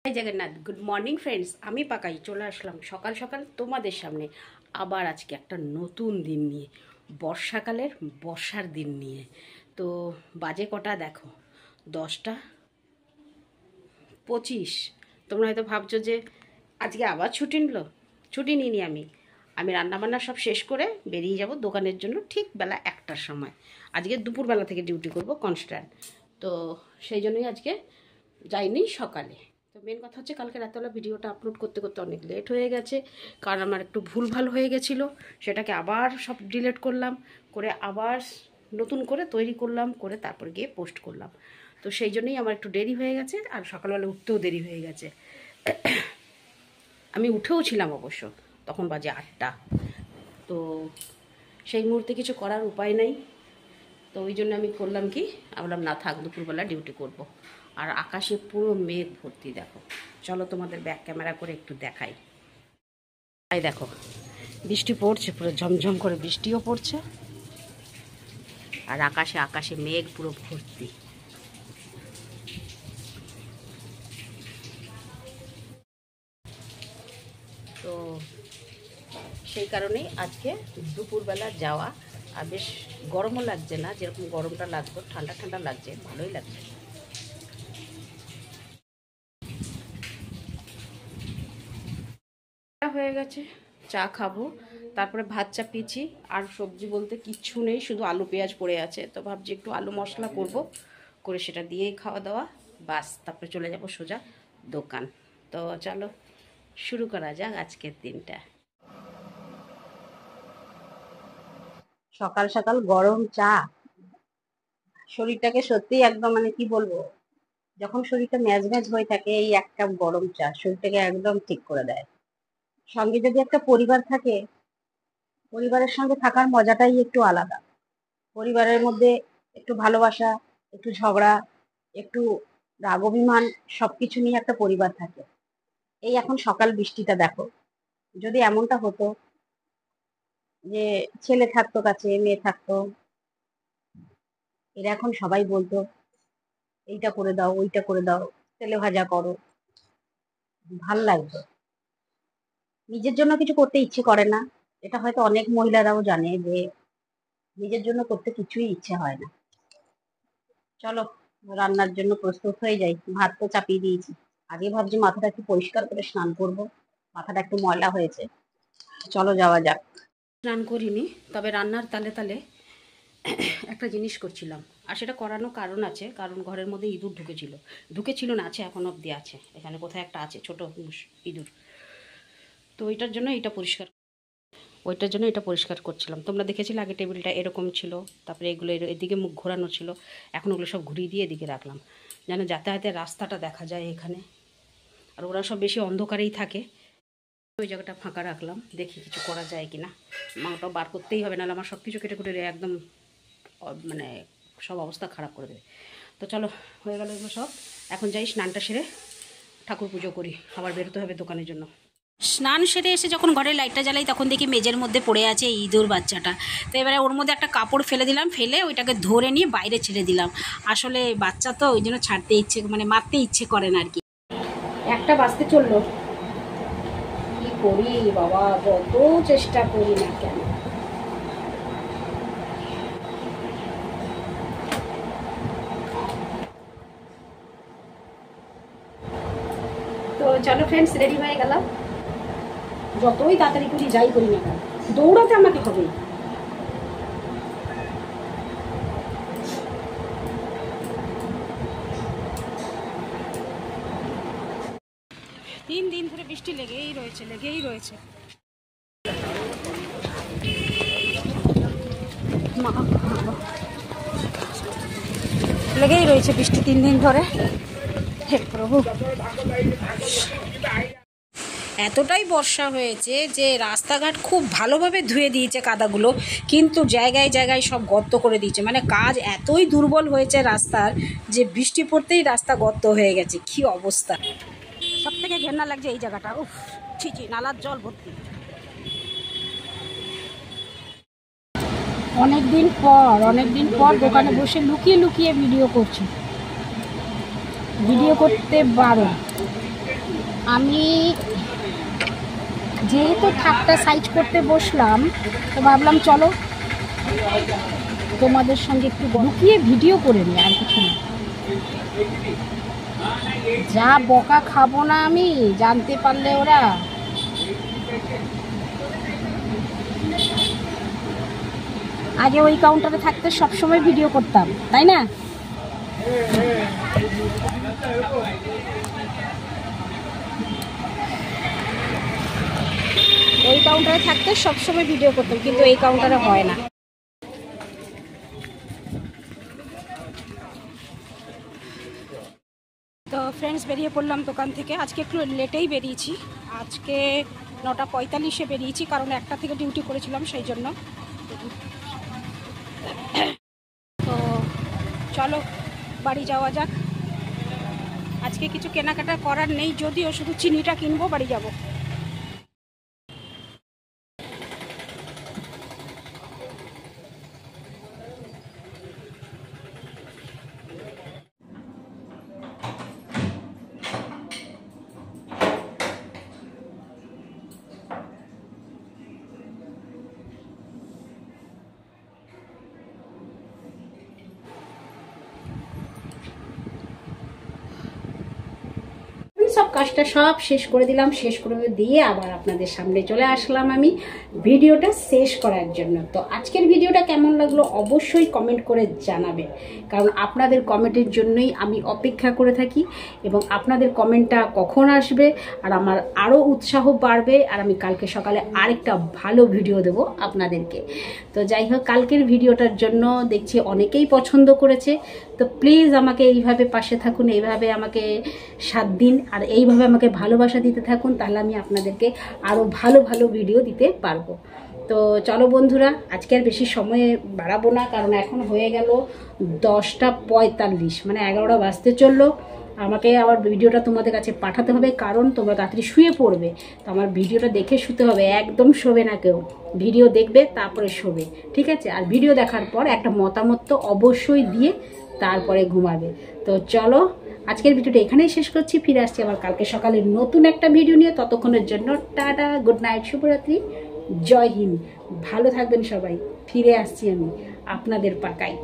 জয় Jagannath. Good morning friends, আমি পাকাই চলে আসলাম সকাল সকাল তোমাদের সামনে আবার আজকে একটা নতুন দিন নিয়ে, বর্ষাকালের বর্ষার দিন নিয়ে। তো বাজে কটা দেখো, 10টা 25। তোমরা হয়তো ভাবছো যে আজকে আবার ছুটি নিল। ছুটি নিইনি, আমি রান্নাবান্না সব শেষ করে বেরিয়ে যাব দোকানের জন্য ঠিক বেলা 1টার সময়। আজকে দুপুরবেলা থেকে ডিউটি করব কনস্ট্যান্ট। তো সেই জন্যই আজকে যাইনি সকালে। তো মেন কথা হচ্ছে কালকে রাতেবেলা ভিডিওটা আপলোড করতে করতে অনেক লেট হয়ে গেছে, কারণ আমার একটু ভুলভাল হয়ে গেছিলো। সেটাকে আবার সব ডিলিট করলাম, করে আবার নতুন করে তৈরি করলাম, করে তারপর গিয়ে পোস্ট করলাম। তো সেই জন্যই আমার একটু দেরি হয়ে গেছে, আর সকালবেলা উঠতেও দেরি হয়ে গেছে। আমি উঠেও ছিলাম অবশ্য, তখন বাজে 8টা। তো সেই মুহূর্তে কিছু করার উপায় নাই। তো ওই জন্য আমি করলাম কি, বললাম না থাক, দুপুরবেলা ডিউটি করব। আর আকাশে পুরো মেঘ ভর্তি দেখো। চলো তোমাদের ব্যাক ক্যামেরা করে একটু দেখাই। তাই দেখো, বৃষ্টি পড়ছে, পুরো ঝমঝম করে বৃষ্টিও পড়ছে, আর আকাশে আকাশে মেঘ পুরো ভর্তি। তো সেই কারণেই আজকে দুপুরবেলা যাওয়া। আর বেশ গরমও লাগছে না, যেরকম গরমটা লাগতো, ঠান্ডা ঠান্ডা লাগছে, ভালোই লাগছে। হয়ে গেছে, চা খাবো, তারপরে ভাত চাপিয়েছি। আর সবজি বলতে কিচ্ছু নেই, শুধু আলু পেঁয়াজ পড়ে আছে। তো ভাবছি একটু আলু মশলা করব, করে সেটা দিয়েই খাওয়া দাওয়া, বাস। তারপরে চলে যাব সোজা দোকান। তো চলো শুরু করা যাক আজকের দিনটা। সকাল সকাল গরম চা, শরীরটাকে সত্যি একদম কি বলবো, যখন শরীরটা ম্যাজ ম্যাজ হয়ে থাকে, এই এক কাপ গরম চা শরীরটাকে একদম ঠিক করে দেয়। সঙ্গে যদি একটা পরিবার থাকে, পরিবারের সঙ্গে থাকার মজাটাই একটু আলাদা। পরিবারের মধ্যে একটু ভালোবাসা, একটু ঝগড়া, একটু রাগ অভিমান, সবকিছু নিয়ে একটা পরিবার থাকে। এই এখন সকাল বৃষ্টিটা দেখো, যদি এমনটা হতো যে ছেলে থাকতো কাছে, মেয়ে থাকতো, এরা এখন সবাই বলতো এইটা করে দাও, ওইটা করে দাও, তেলে ভাজা করো, ভাল লাগতো। নিজের জন্য কিছু করতে ইচ্ছে করে না, এটা হয়তো অনেক মহিলারাও জানে যে নিজের জন্য করতে কিছুই ইচ্ছে হয় না। চলো রান্নার জন্য প্রস্তুত হয়ে যাই। ভাত তো চাপিয়ে দিয়েছি, আগে ভাবছি মাথাটা একটু পরিষ্কার করে স্নান করব, মাথাটা একটু ময়লা হয়েছে। চলো যাওয়া যাক। স্নান করিনি, তবে রান্নার তালে তালে একটা জিনিস করছিলাম। আর সেটা করানোর কারণ আছে, কারণ ঘরের মধ্যে ইঁদুর ঢুকেছিল না, আছে এখন অবধি আছে, এখানে কোথায় একটা আছে ছোট ইঁদুর। তো ওইটার জন্য এটা পরিষ্কার করছিলাম। তোমরা দেখেছিলে আগে টেবিলটা এরকম ছিল, তারপরে এগুলো এদিকে মুখ ঘোরানো ছিল, এখন ওগুলো সব ঘুরিয়ে দিয়ে এদিকে রাখলাম, যেন যাতায়াতের রাস্তাটা দেখা যায় এখানে। আর ওরা সব বেশি অন্ধকারেই থাকে। ওই জায়গাটা ফাঁকা রাখলাম, দেখি কিছু করা যায় কি না। মাংসটাও বার করতেই হবে, নাহলে আমার সব কিছু কেটে কুটে একদম সব অবস্থা খারাপ করে দেবে। তো চলো, হয়ে গেল এগুলো সব। এখন যাই স্নানটা সেরে ঠাকুর পুজো করি, আবার বেরোতে হবে দোকানের জন্য। স্নান সেরে এসে যখন ঘরের লাইটটা জ্বালাই, তখন দেখি মেজের মধ্যে পড়ে আছে ইঁদুর বাচ্চাটা। তো এবারে ওর মধ্যে একটা কাপড় ফেলে দিলাম, ফেলে ওইটাকে ধরে নিয়ে বাইরে ছেড়ে দিলাম। আসলে বাচ্চা তো, ওই জন্য ছাড়তে ইচ্ছে মারতে ইচ্ছে করে না আর কি। 1টা বাজতে চললো, কি করি বাবা, যত চেষ্টা করি না কেন। তো চলো ফ্রেন্ডস, রেডি হয়ে গেলাম। যতই তাড়াতাড়ি করি যাই করি না কেন, দৌড়াতে আমাকে হবে। তিন দিন ধরে বৃষ্টি লেগেই রয়েছে। লেগেই রয়েছে বৃষ্টি 3 দিন ধরে। হে প্রভু, এতটাই বর্ষা হয়েছে যে রাস্তাঘাট খুব ভালোভাবে ধুয়ে দিয়েছে কাদাগুলো, কিন্তু জায়গায় জায়গায় সব গর্ত করে দিয়েছে। কাজ এতই দুর্বল হয়েছে রাস্তার, যে বৃষ্টি পড়তেই রাস্তা গর্ত হয়ে গেছে। কি অবস্থা, সব থেকে ঘেন্না লাগছে এই জায়গাটা। উফ, ছি, নালার জল ভর্তি। অনেকদিন পর দোকানে বসে লুকিয়ে ভিডিও করছি। ভিডিও করতে বারণ, আমি যেহেতু থাকটা সাইজ করতে বসলাম, তো ভাবলাম চলো তোমাদের সঙ্গে একটু লুকিয়ে ভিডিও করে নিই, আর কিছু না। যা বকা খাবো না আমি, জানতে পারলে ওরা। আগে ওই কাউন্টারে থাকতে সবসময় ভিডিও করতাম, তাই না? ওই কাউন্টারে থাকতে সবসময় ভিডিও করতাম, কিন্তু এই কাউন্টারে হয় না। তো ফ্রেন্ডস, বেরিয়ে পড়লাম দোকান থেকে। আজকে একটু লেটেই বেরিয়েছি, আজকে 9:45-এ বেরিয়েছি, কারণ 1টা থেকে ডিউটি করেছিলাম সেই জন্য। তো চলো বাড়ি যাওয়া যাক। আজকে কিছু কেনাকাটা করার নেই, যদিও শুধু চিনিটা কিনবো, বাড়ি যাব। সব কাজটা সব শেষ করে দিলাম, শেষ করে দিয়ে আবার আপনাদের সামনে চলে আসলাম আমি ভিডিওটা শেষ করার জন্য। তো আজকের ভিডিওটা কেমন লাগলো অবশ্যই কমেন্ট করে জানাবেন, কারণ আপনাদের কমেন্টের জন্যই আমি অপেক্ষা করে থাকি, এবং আপনাদের কমেন্টটা কখন আসবে আর আমার আরও উৎসাহ বাড়বে, আর আমি কালকে সকালে আরেকটা ভালো ভিডিও দেব আপনাদেরকে। তো যাই হোক, কালকের ভিডিওটার জন্য দেখছি অনেকেই পছন্দ করেছে। তো প্লিজ আমাকে এইভাবে পাশে থাকুন, এইভাবে আমাকে 7 দিন আর এইভাবে আমাকে ভালোবাসা দিতে থাকুন, তাহলে আমি আপনাদেরকে আরও ভালো ভালো ভিডিও দিতে পারবো। তো চলো বন্ধুরা, আজকে আর বেশি সময় বাড়াবো না, কারণ এখন হয়ে গেল 10:45, মানে 11টা বাজতে চললো। আমাকে আবার ভিডিওটা তোমাদের কাছে পাঠাতে হবে, কারণ তোমরা রাত্রি শুয়ে পড়বে। তো আমার ভিডিওটা দেখে শুতে হবে, একদম শোবে না কেউ, ভিডিও দেখবে তারপরে শোবে, ঠিক আছে? আর ভিডিও দেখার পর একটা মতামত তো অবশ্যই দিয়ে তারপরে ঘুমাবে। তো চলো আজকের ভিডিওটা এখানেই শেষ করছি, ফিরে আসছি আবার কালকে সকালে নতুন একটা ভিডিও নিয়ে। ততক্ষণের জন্য টাটা, গুড নাইট, শুভরাত্রি, জয় হিন্দ, ভালো থাকবেন সবাই। ফিরে আসছি আমি আপনাদের পাকায়।